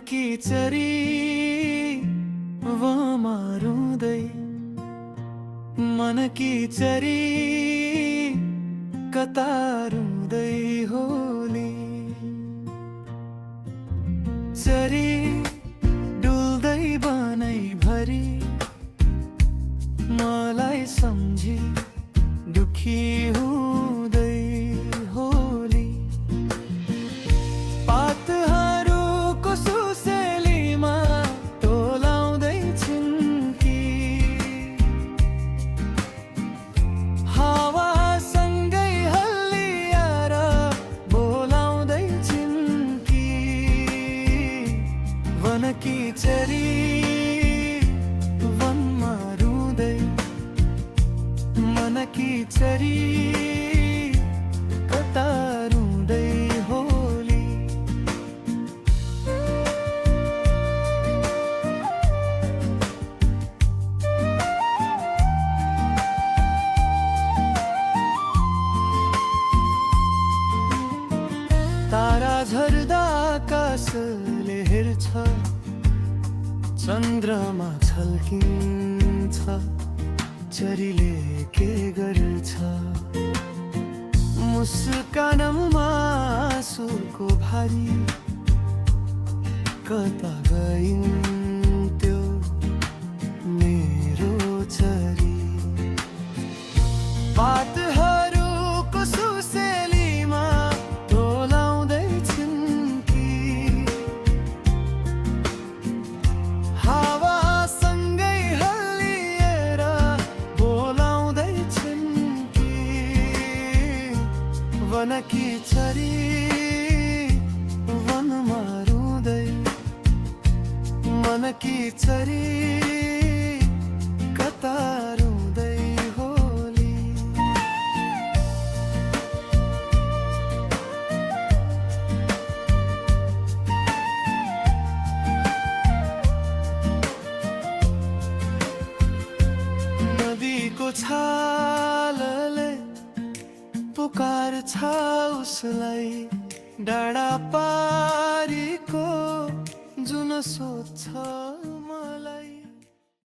मनकी चरी वमा रुँदै, मनकी चरी कता रुँदै होली। चरी डुल्दै बनाइ भरी मलाई सम्झी दुखी हुँदै होली। पातहरूको सुसेलीमा टोलाउँदै छिन्की, हावासँगै हल्लिएर बोलाउँदै छिन्की। वनकी चरी वनमा रुँदै, मनकी चरी कता रुँदै होली। तारा झर्दा आकाशले हेर्छ, चन्द्रमा छल्किन्छ, चरीले के गर्छ? मुस्कानमा आँसुको भारी कता गइन्थ्यो मेरो चरी। पातहरूको सुसेलीमा टोलाउँदै छिन्की, हावासँगै हल्लिएर बोलाउँदै छिन्की। वनकी चरी वनमा रुँदै, मनकी चरी कता रुँदै होली। नदीको छालले पुकार्छ उसलाई, डाँडा पारीको जुन सोध्छ